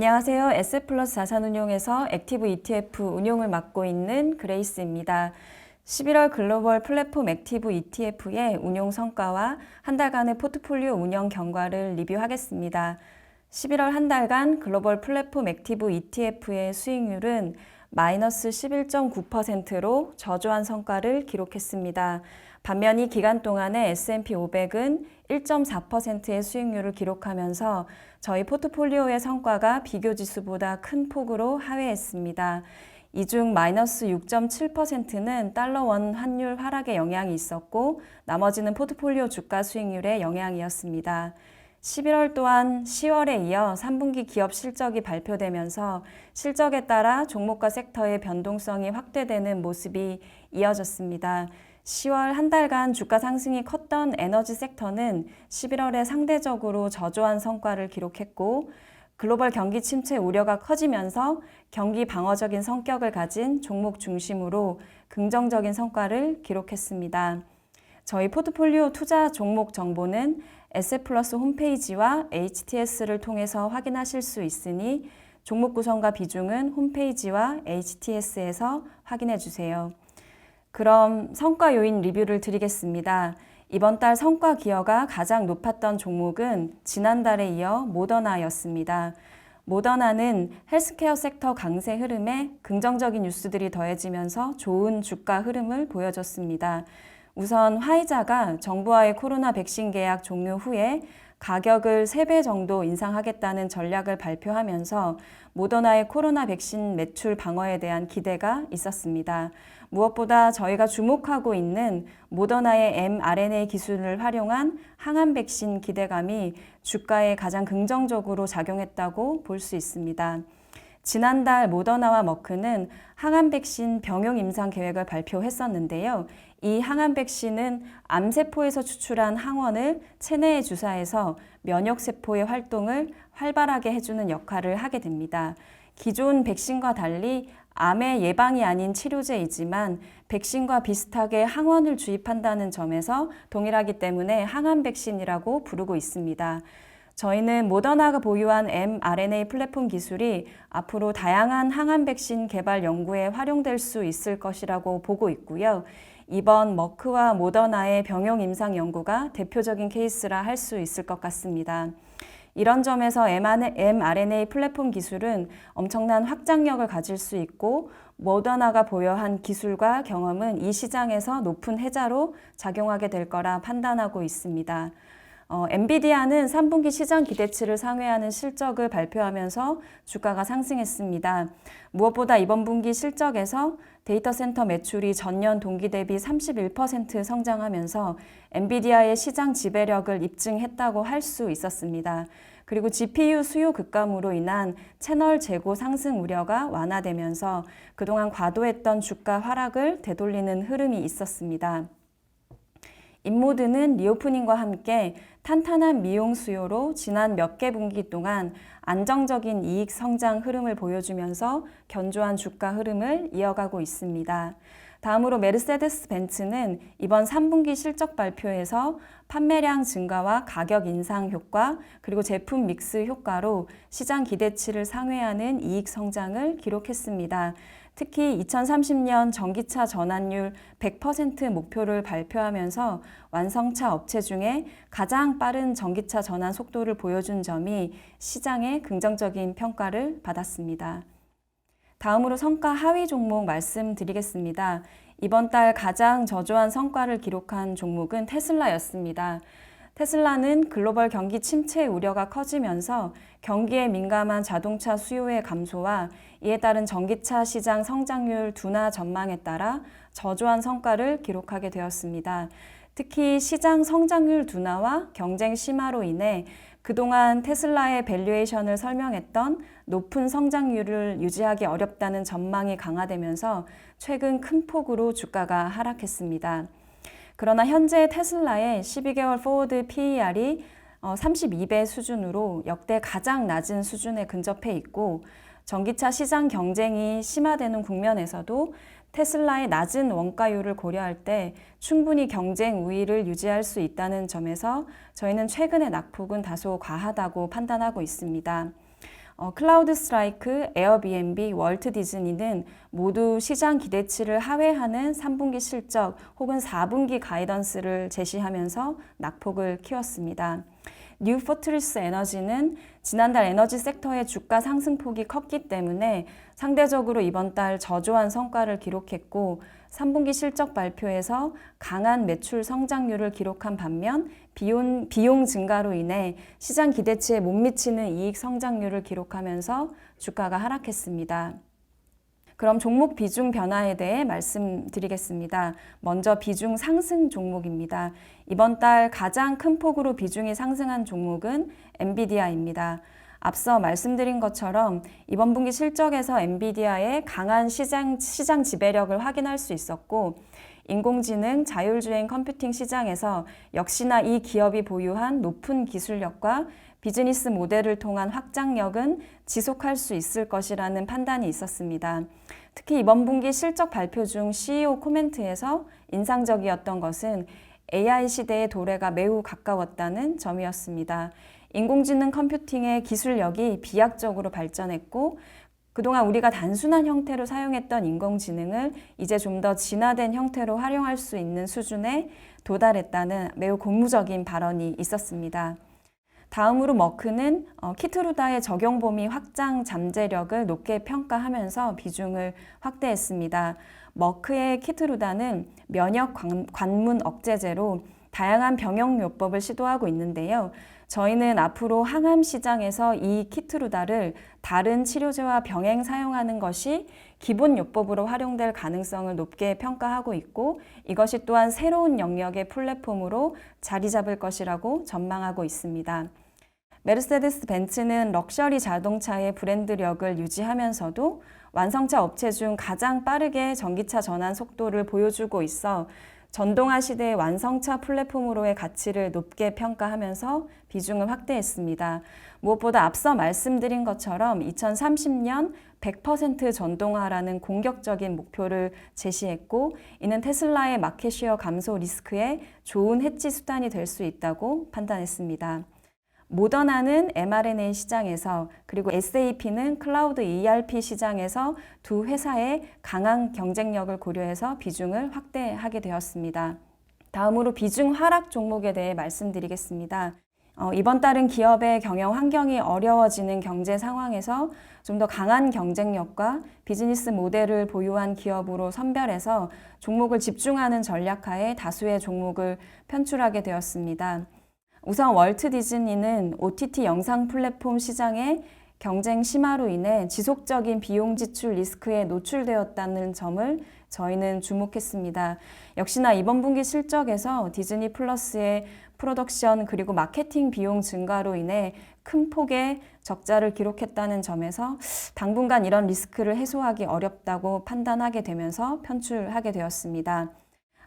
안녕하세요. S플러스 자산운용에서 액티브 ETF 운용을 맡고 있는 그레이스입니다. 11월 글로벌 플랫폼 액티브 ETF의 운용 성과와 한 달간의 포트폴리오 운영 경과를 리뷰하겠습니다. 11월 한 달간 글로벌 플랫폼 액티브 ETF의 수익률은 마이너스 11.9%로 저조한 성과를 기록했습니다. 반면 이 기간 동안에 S&P 500은 1.4%의 수익률을 기록하면서 저희 포트폴리오의 성과가 비교지수보다 큰 폭으로 하회했습니다. 이 중 마이너스 6.7%는 달러 원 환율 하락의 영향이 있었고 나머지는 포트폴리오 주가 수익률의 영향이었습니다. 11월 또한 10월에 이어 3분기 기업 실적이 발표되면서 실적에 따라 종목과 섹터의 변동성이 확대되는 모습이 이어졌습니다. 10월 한 달간 주가 상승이 컸던 에너지 섹터는 11월에 상대적으로 저조한 성과를 기록했고 글로벌 경기 침체 우려가 커지면서 경기 방어적인 성격을 가진 종목 중심으로 긍정적인 성과를 기록했습니다. 저희 포트폴리오 투자 종목 정보는 S플러스 홈페이지와 HTS를 통해서 확인하실 수 있으니 종목 구성과 비중은 홈페이지와 HTS에서 확인해 주세요. 그럼 성과 요인 리뷰를 드리겠습니다. 이번 달 성과 기여가 가장 높았던 종목은 지난달에 이어 모더나였습니다. 모더나는 헬스케어 섹터 강세 흐름에 긍정적인 뉴스들이 더해지면서 좋은 주가 흐름을 보여줬습니다. 우선 화이자가 정부와의 코로나 백신 계약 종료 후에 가격을 3배 정도 인상하겠다는 전략을 발표하면서 모더나의 코로나 백신 매출 방어에 대한 기대가 있었습니다. 무엇보다 저희가 주목하고 있는 모더나의 mRNA 기술을 활용한 항암 백신 기대감이 주가에 가장 긍정적으로 작용했다고 볼 수 있습니다. 지난달 모더나와 머크는 항암 백신 병용 임상 계획을 발표했었는데요. 이 항암 백신은 암세포에서 추출한 항원을 체내에 주사해서 면역세포의 활동을 활발하게 해주는 역할을 하게 됩니다. 기존 백신과 달리 암의 예방이 아닌 치료제이지만 백신과 비슷하게 항원을 주입한다는 점에서 동일하기 때문에 항암 백신이라고 부르고 있습니다. 저희는 모더나가 보유한 mRNA 플랫폼 기술이 앞으로 다양한 항암 백신 개발 연구에 활용될 수 있을 것이라고 보고 있고요. 이번 머크와 모더나의 병용 임상 연구가 대표적인 케이스라 할 수 있을 것 같습니다. 이런 점에서 mRNA 플랫폼 기술은 엄청난 확장력을 가질 수 있고 모더나가 보유한 기술과 경험은 이 시장에서 높은 혜자로 작용하게 될 거라 판단하고 있습니다. 엔비디아는 3분기 시장 기대치를 상회하는 실적을 발표하면서 주가가 상승했습니다. 무엇보다 이번 분기 실적에서 데이터 센터 매출이 전년 동기 대비 31% 성장하면서 엔비디아의 시장 지배력을 입증했다고 할 수 있었습니다. 그리고 GPU 수요 급감으로 인한 채널 재고 상승 우려가 완화되면서 그동안 과도했던 주가 하락을 되돌리는 흐름이 있었습니다. 인모드는 리오프닝과 함께 탄탄한 미용 수요로 지난 몇 개 분기 동안 안정적인 이익 성장 흐름을 보여주면서 견조한 주가 흐름을 이어가고 있습니다. 다음으로 메르세데스 벤츠는 이번 3분기 실적 발표에서 판매량 증가와 가격 인상 효과 그리고 제품 믹스 효과로 시장 기대치를 상회하는 이익 성장을 기록했습니다. 특히 2030년 전기차 전환율 100% 목표를 발표하면서 완성차 업체 중에 가장 빠른 전기차 전환 속도를 보여준 점이 시장의 긍정적인 평가를 받았습니다. 다음으로 성과 하위 종목 말씀드리겠습니다. 이번 달 가장 저조한 성과를 기록한 종목은 테슬라였습니다. 테슬라는 글로벌 경기 침체 우려가 커지면서 경기에 민감한 자동차 수요의 감소와 이에 따른 전기차 시장 성장률 둔화 전망에 따라 저조한 성과를 기록하게 되었습니다. 특히 시장 성장률 둔화와 경쟁 심화로 인해 그동안 테슬라의 밸류에이션을 설명했던 높은 성장률을 유지하기 어렵다는 전망이 강화되면서 최근 큰 폭으로 주가가 하락했습니다. 그러나 현재 테슬라의 12개월 포워드 PER이 32배 수준으로 역대 가장 낮은 수준에 근접해 있고 전기차 시장 경쟁이 심화되는 국면에서도 테슬라의 낮은 원가율을 고려할 때 충분히 경쟁 우위를 유지할 수 있다는 점에서 저희는 최근의 낙폭은 다소 과하다고 판단하고 있습니다. 클라우드 스트라이크, 에어비앤비, 월트 디즈니는 모두 시장 기대치를 하회하는 3분기 실적 혹은 4분기 가이던스를 제시하면서 낙폭을 키웠습니다. 뉴 포트리스 에너지는 지난달 에너지 섹터의 주가 상승폭이 컸기 때문에 상대적으로 이번 달 저조한 성과를 기록했고 3분기 실적 발표에서 강한 매출 성장률을 기록한 반면 비용 증가로 인해 시장 기대치에 못 미치는 이익 성장률을 기록하면서 주가가 하락했습니다. 그럼 종목 비중 변화에 대해 말씀드리겠습니다. 먼저 비중 상승 종목입니다. 이번 달 가장 큰 폭으로 비중이 상승한 종목은 엔비디아입니다. 앞서 말씀드린 것처럼 이번 분기 실적에서 엔비디아의 강한 시장 지배력을 확인할 수 있었고 인공지능, 자율주행 컴퓨팅 시장에서 역시나 이 기업이 보유한 높은 기술력과 비즈니스 모델을 통한 확장력은 지속할 수 있을 것이라는 판단이 있었습니다. 특히 이번 분기 실적 발표 중 CEO 코멘트에서 인상적이었던 것은 AI 시대의 도래가 매우 가까웠다는 점이었습니다. 인공지능 컴퓨팅의 기술력이 비약적으로 발전했고 그동안 우리가 단순한 형태로 사용했던 인공지능을 이제 좀 더 진화된 형태로 활용할 수 있는 수준에 도달했다는 매우 고무적인 발언이 있었습니다. 다음으로 머크는 키트루다의 적용 범위 확장 잠재력을 높게 평가하면서 비중을 확대했습니다. 머크의 키트루다는 면역 관문 억제제로 다양한 병역요법을 시도하고 있는데요. 저희는 앞으로 항암 시장에서 이 키트루다를 다른 치료제와 병행 사용하는 것이 기본 요법으로 활용될 가능성을 높게 평가하고 있고 이것이 또한 새로운 영역의 플랫폼으로 자리 잡을 것이라고 전망하고 있습니다. 메르세데스 벤츠는 럭셔리 자동차의 브랜드력을 유지하면서도 완성차 업체 중 가장 빠르게 전기차 전환 속도를 보여주고 있어 전동화 시대의 완성차 플랫폼으로의 가치를 높게 평가하면서 비중을 확대했습니다. 무엇보다 앞서 말씀드린 것처럼 2030년 100% 전동화라는 공격적인 목표를 제시했고 이는 테슬라의 마켓쉐어 감소 리스크에 좋은 해지 수단이 될 수 있다고 판단했습니다. 모더나는 mRNA 시장에서 그리고 SAP는 클라우드 ERP 시장에서 두 회사의 강한 경쟁력을 고려해서 비중을 확대하게 되었습니다. 다음으로 비중 하락 종목에 대해 말씀드리겠습니다. 이번 달은 기업의 경영 환경이 어려워지는 경제 상황에서 좀 더 강한 경쟁력과 비즈니스 모델을 보유한 기업으로 선별해서 종목을 집중하는 전략하에 다수의 종목을 편출하게 되었습니다. 우선 월트 디즈니는 OTT 영상 플랫폼 시장의 경쟁 심화로 인해 지속적인 비용 지출 리스크에 노출되었다는 점을 저희는 주목했습니다. 역시나 이번 분기 실적에서 디즈니 플러스의 프로덕션 그리고 마케팅 비용 증가로 인해 큰 폭의 적자를 기록했다는 점에서 당분간 이런 리스크를 해소하기 어렵다고 판단하게 되면서 편출하게 되었습니다.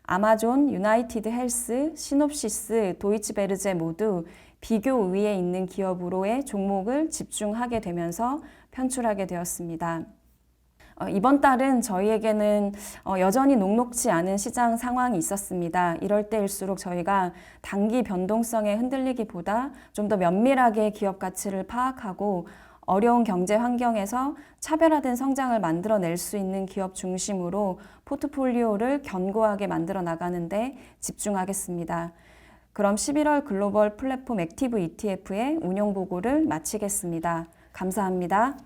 아마존, 유나이티드 헬스, 시놉시스, 도이치베르제 모두 비교 우위에 있는 기업으로의 종목을 집중하게 되면서 편출하게 되었습니다. 이번 달은 저희에게는 여전히 녹록지 않은 시장 상황이 있었습니다. 이럴 때일수록 저희가 단기 변동성에 흔들리기보다 좀 더 면밀하게 기업 가치를 파악하고 어려운 경제 환경에서 차별화된 성장을 만들어낼 수 있는 기업 중심으로 포트폴리오를 견고하게 만들어 나가는 데 집중하겠습니다. 그럼 11월 글로벌 플랫폼 액티브 ETF의 운용 보고를 마치겠습니다. 감사합니다.